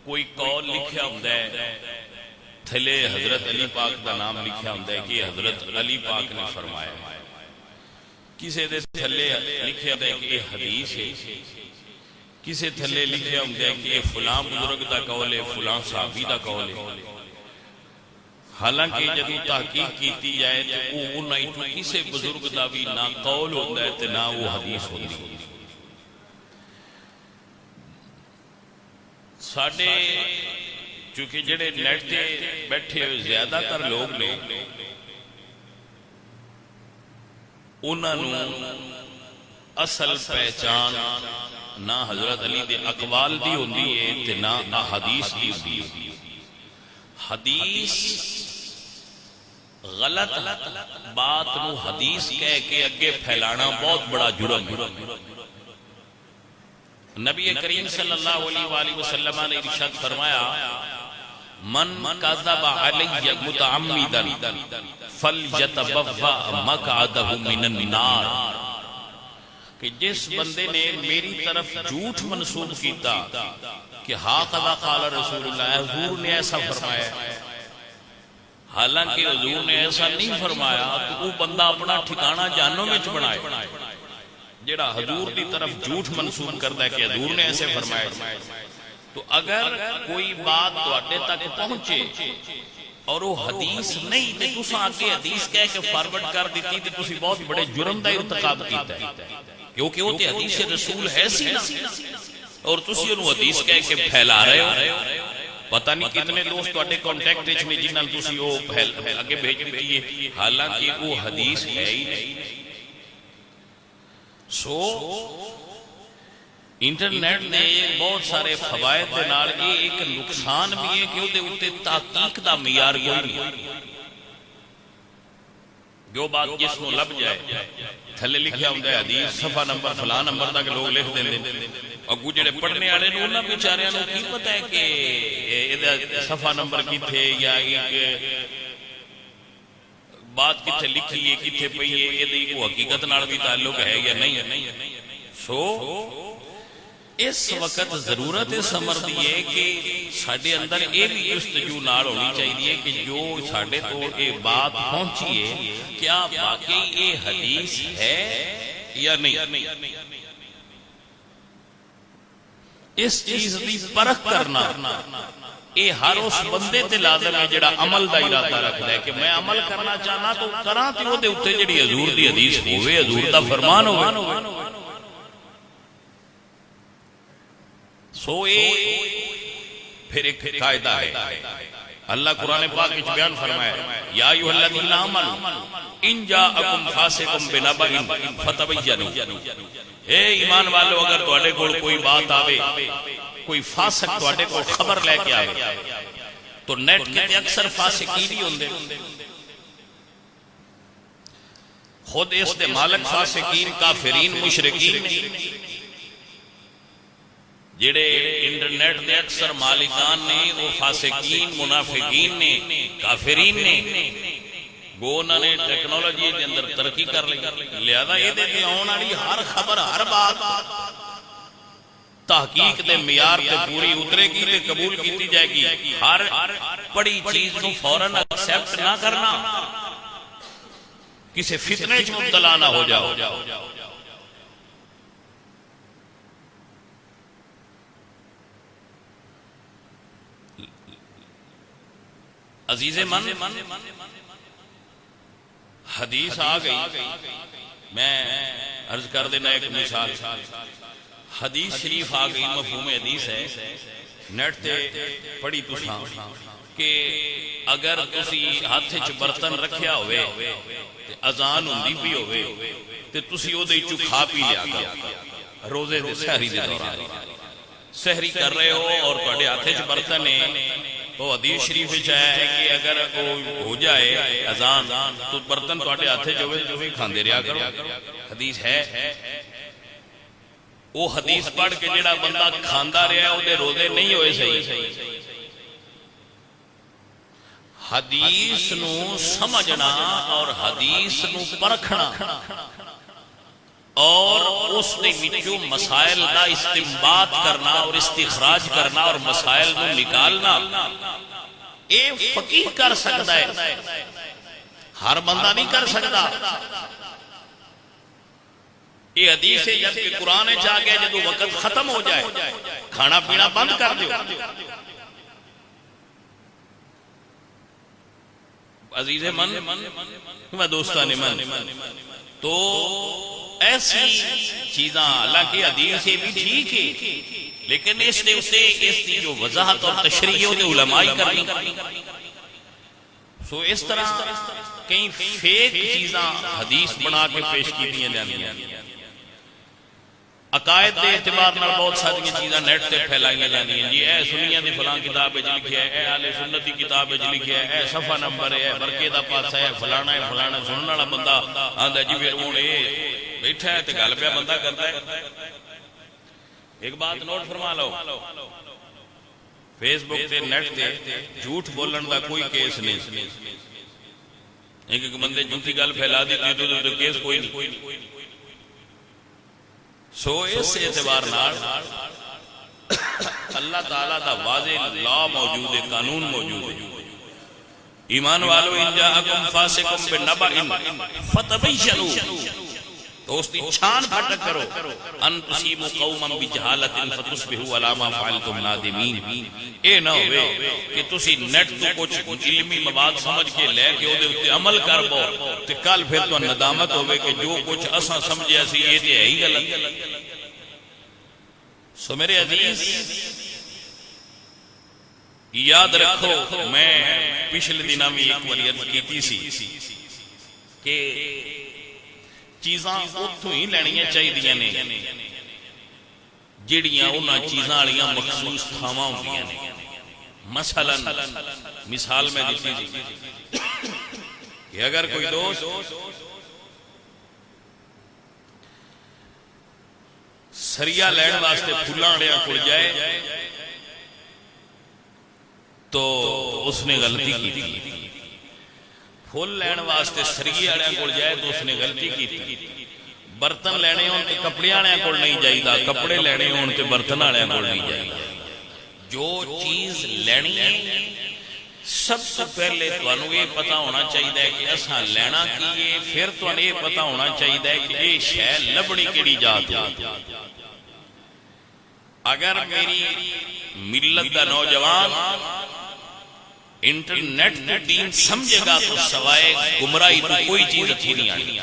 کوئی قول لکھیا ہوندا ہے تھلے حضرت علی پاک دا نام لکھیا ہوندا ہے کہ حضرت علی پاک نے فرمایا، کسے دے تھلے لکھیا ہوندا ہے کہ یہ حدیث ہے، کسے تھلے لکھیا ہوندا ہے کہ یہ فلاں بزرگ دا قول ہے، فلاں صحابی دا قول ہے۔ حالانکہ جب تحقیق کیتی جائے تو وہ انہاں تو کسے بزرگ دا بھی نہ قول ہوتا ہے تے نہ وہ حدیث ہوتی ہے۔ ساڑھے چونکہ جڑے نیٹ تے بیٹھے ہوئے زیادہ تر لوگ نے انہاں نو اصل پہچان نہ حضرت علی دے اقوال دی ہوندی ہے تے نہ حدیث دی ہوندی ہے۔ حدیث غلط بات نو حدیث کہہ کے اگے پھیلانا بہت بڑا جرم ہے۔ نبی کریم صلی اللہ علیہ وآلہ وسلم نے ارشاد فرمایا، من کذب علی متعمدا فلیتبوأ مقعدہ من النار، کہ جس بندے نے میری طرف جھوٹ منسوب کیتا کہ ہاکذا قال رسول اللہ، حضور نے ایسا فرمایا، حالانکہ حضور نے ایسا نہیں فرمایا، تو وہ بندہ اپنا ٹھکانہ جہنم وچ بنائے۔ جڑا حضور دی طرف جھوٹ منسوب کرتا ہے کہ حضور نے ایسے فرمایا، تو اگر کوئی بات تواڈے تک پہنچے اور وہ حدیث نہیں تے تساں آگے حدیث کہہ کے فارورڈ کر دیتی تے تسی بہت بڑے جرم دا ارتکاب کیتا ہے، کیونکہ وہ تے حدیث رسول ہے سی نا، اور تسی انہوں حدیث کہہ کے پھیلا رہے ہو۔ پتہ نہیں کتنے دوست تواڈے کانٹیکٹ وچ نے جنہاں تسی وہ اگے بھیج دیتی ہے، حالانکہ وہ حدیث ہے ہی نہیں۔ سو انٹرنیٹ نے بہت سارے فوائد دے نال ایک نقصان بھی ہے کہ وہ دے تحقیق دا معیار کوئی نہیں، جو بات جس نو لب جائے تھلے لکھیا ہوندا ہے حدیث صفحہ نمبر فلاں نمبر تک لوگ لکھ دیندے، اگوں جڑے پڑھنے والے نے انہاں بیچاریاں نو کی پتہ ہے کہ اے صفحہ نمبر کتھے یا ایک بات کتھے لکھی ہے کتھے پئی ہے، یہ کو حقیقت نال بھی تعلق ہے یا نہیں۔ سو اس وقت ضرورت اس امر دی ہے کہ ساڈے اندر یہ بھی جستجو نال ہونی چاہیے کہ جو ساڈے کو یہ بات پہنچی ہے کیا واقعی یہ حدیث ہے یا نہیں۔ اس چیز دی پرکھ کرنا یہ ہر اس بندے تے لازم ہے جڑا عمل دا ارادہ رکھدا ہے کہ میں عمل کرنا چاہنا تو کراں تے اودے اوتے جڑی حضور دی حدیث ہوے، حضور دا فرمان ہوے۔ سو پھر ایک قاعدہ ہے، اللہ قرآن پاک وچ بیان فرمایا، یا ایھا الذین آمنوا ان جاءکم فاسق بنبأ فتبینوا، اے ایمان والو اگر تواڈے کول کوئی بات آوے، کوئی فاسق تواڈے کو خبر لے کے آوے، تو نیٹ کے اکثر فاسقین ہی ہوندے، خود اس دے مالک فاسقین کافرین مشرکین جڑے انٹرنیٹ دے اکثر مالکان نے وہ فاسقین منافقین نے کافرین نے، وہ انہوں نے ٹیکنالوجی دے اندر ترقی کر لی، لہذا یہ دے تے آن والی ہر خبر ہر بات تحقیق دے معیار تے پوری اترے گی تے قبول کیتی جائے گی۔ ہر بڑی چیز کو فوراً ایکسپٹ نہ کرنا، کسی فتنے وچ مبتلا نہ ہو جاؤ۔ عزیز من حدیث آ گئی، میں عرض کر دینا ایک مثال، حدیث شریف آ گئی، مفہوم حدیث ہے، نیٹ تے پڑھی تساں کہ اگر تسی ہاتھ وچ برتن رکھیا ہوئے تے اذان ہوندی پئی ہوئے تے تسی او دے وچوں کھا پی لیا کرو، روزے دے سحری دے دوران سحری کر رہے ہو اور تواڈے ہاتھ وچ برتن ہے، تو حدیث شریف وچ ہے کہ اگر ہو جائے اذان تو برتن تواڈے ہاتھ وچ ہوے تسی کھاندے رہیا کرو، حدیث ہے۔ وہ حدیث پڑھ کے جڑا بندہ کھاندا رہیا ہے او دے روزے نہیں ہوئے صحیح۔ حدیث نو سمجھنا اور حدیث نو پرکھنا اور اس نے وچوں مسائل دا استنباط کرنا اور استخراج کرنا اور مسائل کو نکالنا اے فقیہ کر سکتا ہے، ہر بندہ نہیں کر سکتا۔ یہ حدیث ہے جب کہ قرآن چاہ گیا جب وقت ختم ہو جائے کھانا پینا بند کر دیو۔ عزیز من میں دوستان من تو ایسی چیزاں اللہ کی حدیث سے بھی ٹھیک ہے، لیکن اس نے اسے اس کی جو وضاحت اور تشریح ہوتے علماء کرنی۔ سو اس طرح کئی فیک چیزاں حدیث بنا کے پیش کی دیا جاتی ہیں۔ عقائد دے اعتبار نال بہت ساری چیزاں نیٹ تے پھیلائیاں جاندیاں ہیں، جی اے سنیاں دی فلاں کتاب وچ لکھیا ہے، اے اہل سنت دی کتاب وچ لکھیا ہے، اے صفحہ نمبر ہے، برکے دا پاسا ہے، فلانا ہے فلانا۔ سنن والا بندہ آندا جی پھر ہن اے بیٹھا ہے تے گل پیا بندہ کردا ہے۔ ایک بات نوٹ فرما لو، فیس بک تے نیٹ تے جھوٹ بولن دا کوئی کیس نہیں۔ ایک بندے جھوٹی گل پھیلا دی تو کیس کوئی نہیں۔ سو اس اعتبار نال اللہ تعالیٰ دا واضح لا موجود ہے، قانون موجود ہے۔ ایمان والو ان جاءکم فاسقٌ بنبأ فتبینوا، تو اس کی چھان پھٹک کرو، ان تصیبوا قوما بجہالۃ فتصبحوا علی ما فعلتم نادمین۔ اے نہ ہوئے کہ تسی نیٹ تو کچھ علمی مواد سمجھ کے لے کے اودے تے عمل کر بو تے کل پھر تو ندامت ہوے کہ جو کچھ اساں سمجھیا سی یہ تے ہے ہی غلط۔ سو میرے عزیز یاد رکھو، میں پچھلے دنوں میں ایک وریت کیتی سی کہ چیزاں اتوں ہی لینیاں چاہیے نے جڑیاں انہاں چیزاں والیاں مخصوص تھاواں ہوندیاں نے۔ مثلا مثال میں دیتی جی کہ اگر کوئی دوست سریا لین واسطے پھلاں والے کول جائے تو اس نے غلطی کی تھی، پھول لین واسطے سریے والے کول جائے تو اس نے غلطی کی تھی۔ برتن لینے ہون تے کپڑے والے کول نہیں جائیدا، کپڑے لینے ہون تے برتن والے کول نہیں جائیدا۔ جو چیز لینی ہے سب سے پہلے تانوں یہ پتہ ہونا چاہیے کہ اساں لینا کی ہے، پھر تانوں یہ پتہ ہونا چاہیے کہ یہ شے لبنی کیڑی ذات ہے۔ اگر میری ملت دا نوجوان انٹرنیٹ کو دین سمجھے گا تو سوائے گمراہی تو کوئی چیز اچھی نہیں آئی۔